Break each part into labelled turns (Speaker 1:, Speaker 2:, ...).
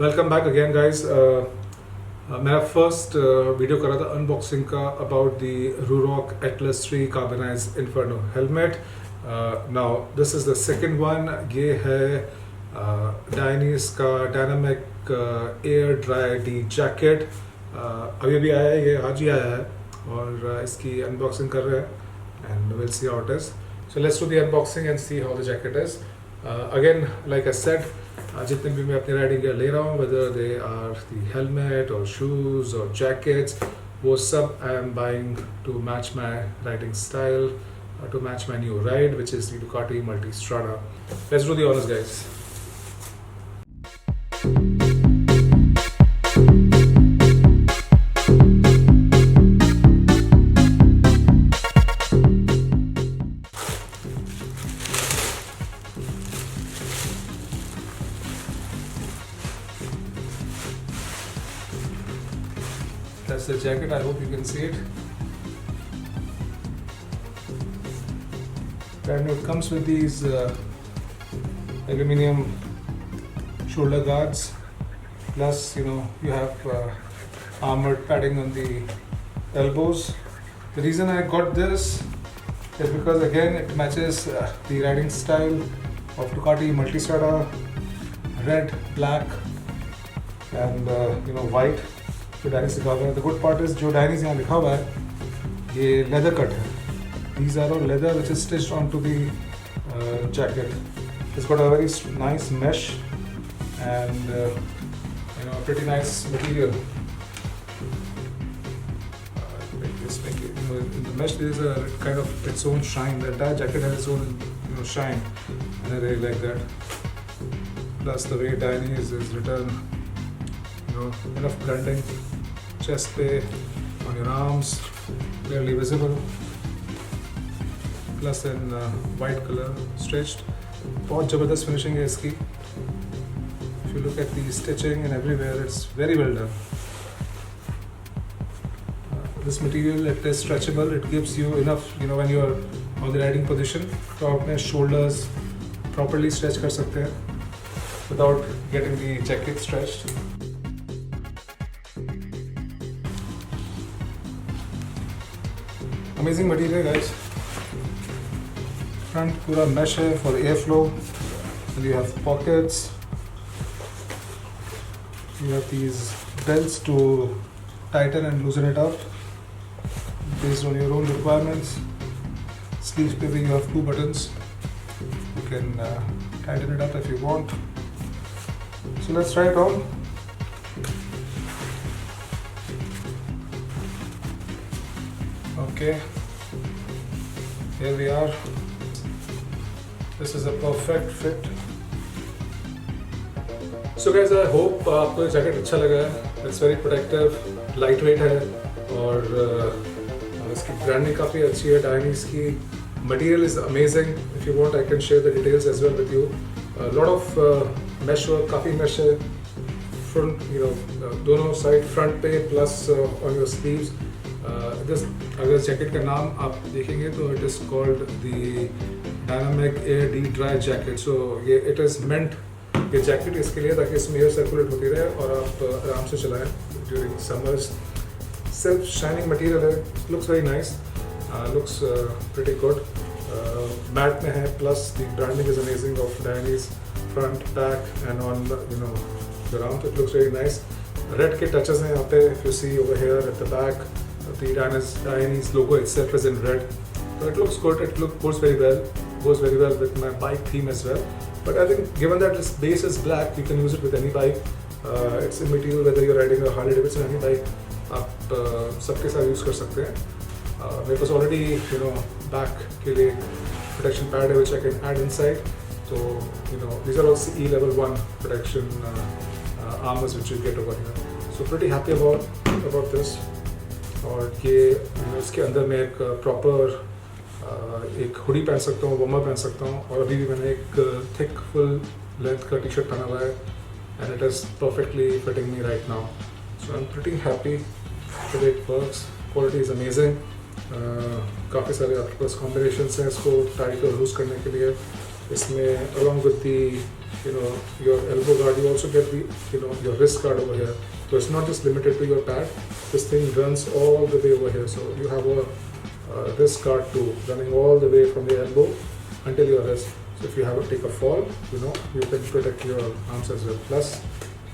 Speaker 1: Welcome back again guys. मेरा first video करा था अनबॉक्सिंग का about the Rooroq Atlas 3 carbonized inferno helmet. Now this is the second one. ये है Dainese का dynamic air dry D jacket. अभी अभी आया है, ये आज ही आया है और इसकी अनबॉक्सिंग कर रहे हैं and will see how it is. So let's do the unboxing and see how the jacket is. Again like I said, जितने भी मैं अपनी राइडिंग गियर ले रहा हूँ, whether they are the helmet और शूज़ और जैकेट्स, वो सब I am buying to match my riding style, to match my new ride which is the Ducati Multistrada. Let's do the honours guys. That's the jacket. I hope you can see it. And it comes with these aluminum shoulder guards. Plus, you have armored padding on the elbows. The reason I got this is because again it matches the riding style of Ducati Multistrada, red, black, and white. जो डायनीज लिखा हुआ है। The good part is जो डायनीज यहाँ लिखा हुआ है ये लेदर कट है। These are all leather which is stitched on to the jacket. It's got a very nice mesh and pretty nice material. In the mesh there is a kind of its own shine. The entire jacket has its own shine, and I really like that. Plus the way Dainese is written, enough blending chest पे, on your arms, clearly visible. Plus in white color, stretched. बहुत ज़बरदस्त finishing है इसकी. If you look at the stitching and everywhere, it's very well done. This material, it is stretchable. It gives you enough, when you are on the riding position, तो आप अपने shoulders properly stretch कर सकते हैं without getting the jacket stretched. Amazing material guys. Front पूरा mesh है for airflow, and you have pockets. You have these belts to tighten and loosen it up based on your own requirements. Sleeves पे भी you have 2 buttons. You can tighten it up if you want. So let's try it on. Okay, here we are. This is a perfect fit. So guys, I hope आपको ये jacket अच्छा लगा है. It's very protective, lightweight है और इसकी branding काफ़ी अच्छी है. डायनीज की material is amazing. If you want, I can share the details as well with you. A lot of mesh work, काफ़ी mesh है. Front, दोनों side front पे plus on your sleeves. अगर जैकेट का नाम आप देखेंगे तो it is called the dynamic air D dry jacket. So ये इट इज़ मेंट, ये जैकेट इसके लिए ताकि इसमें एयर सर्कुलेट होती रहे और आप आराम से चलाएं during summers. Self shining material है, looks very nice, looks pretty good. Matte में है, plus the branding is amazing of Dainese front, back and on the round. It looks very nice. Red के टचेस हैं यहाँ पे. If you see over here at the back, the Dainese logo itself is in red, so it looks good. It goes very well with my bike theme as well. But I think given that this base is black, you can use it with any bike. It's a material whether you're riding a Harley Davidson any bike, आप सबके साथ use कर सकते हैं. मेरे पास already back के लिए protection pad है which I can add inside. So these are all CE level 1 protection armors which you get over here. So pretty happy about this. और ये इसके अंदर मैं एक प्रॉपर एक हुडी पहन सकता हूँ, वार्मर पहन सकता हूँ, और अभी भी मैंने एक थिक फुल लेंथ का टी शर्ट पहना हुआ है and it is perfectly fitting me right now. So I am pretty happy that it works. Quality is amazing. काफ़ी सारे आपके पास कॉम्बिनेशंस हैं इसको टाइट और लूज करने के लिए. इसमें along with the your elbow guard, you also get the your wrist guard over here. So it's not just limited to your pad. This thing runs all the way over here. So you have a wrist guard too, running all the way from the elbow until your wrist. So if you have to take a fall, you can protect your arms as well. Plus,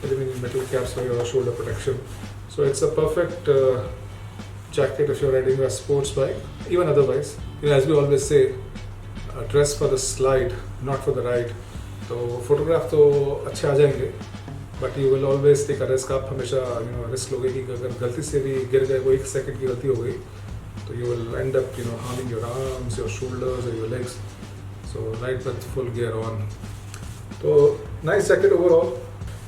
Speaker 1: aluminum metal caps for your shoulder protection. So it's a perfect jacket if you're riding a sports bike. Even otherwise, as we always say, dress for the slide, not for the ride. तो photograph तो अच्छे आ जाएंगे, but you will always take a risk. आप हमेशा risk लोगे कि अगर गलती से भी गिर गए, वो 1 सेकंड की गलती हो गई, तो you will end up harming your arms, your shoulders और your legs. So ride with full gear on. तो nice jacket overall.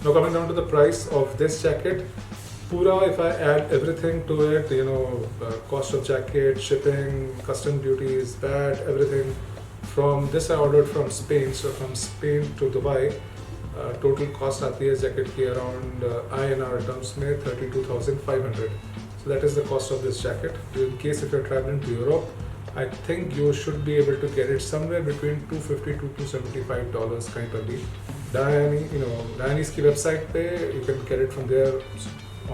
Speaker 1: Now coming down to the price of this jacket. Pura, if I add everything to it, cost of jacket, shipping, custom duties, VAT, everything. From this I ordered from Spain, so from Spain to Dubai, total cost आती है jacket की around INR terms में 32,500. So that is the cost of this jacket. In case if you're traveling to Europe, I think you should be able to get it somewhere between $250 to $275 kindly. Diane's की website पे you can get it from their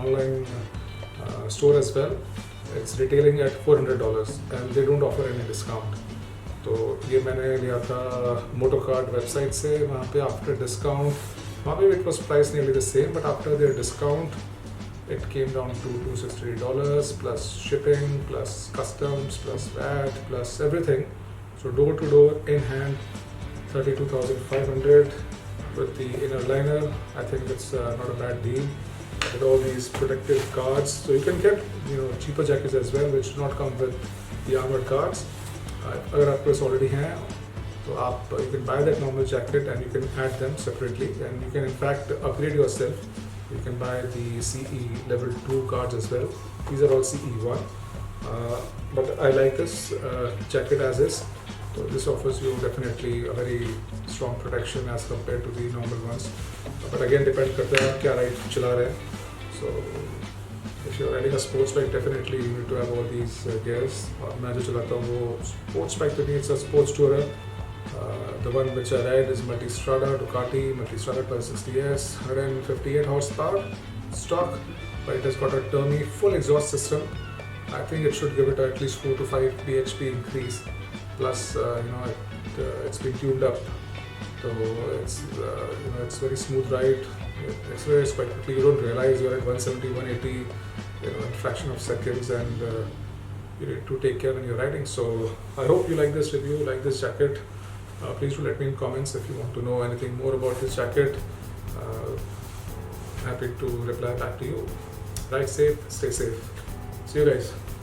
Speaker 1: online store as well. It's retailing at $400 and they don't offer any discount. तो ये मैंने लिया था मोटोकार्ड website से. वहाँ पे आफ्टर डिस्काउंट, वहाँ पे it was price nearly the same, but after there discount it came down to $263 plus shipping plus customs plus VAT plus everything. So door to door in hand 32,500 with the inner liner. I think it's not a bad deal with all these protective guards. So you can get cheaper jackets as well which do not come with the armored guards. अगर आपके पास already हैं तो आप you can buy that normal jacket and you can add them separately and you can in fact upgrade yourself. You can buy the CE level 2 guards as well. These are all CE1, but I like this jacket as is. So this offers you definitely a very strong protection as compared to the normal ones. But again depend करता है आप क्या ride चला रहे हैं. So if you're riding a sports bike, definitely you need to have all these gears. और मैं जो चलाता हूँ वो sports bike तो नहीं, it's a sports tourer. The one which I ride is Multistrada Ducati Multistrada 1260S, 158 horsepower stock, but it has got a Termi full exhaust system. I think it should give it at least 4 to 5 bhp increase. Plus, it's been tuned up, so it's very smooth ride. It accelerates quite quickly. You don't realize you're at 170, 180 in a fraction of seconds, and you need to take care when you're riding. So I hope you like this review, like this jacket. Please do let me in comments if you want to know anything more about this jacket. Happy to reply back to you. Ride safe, stay safe. See you guys.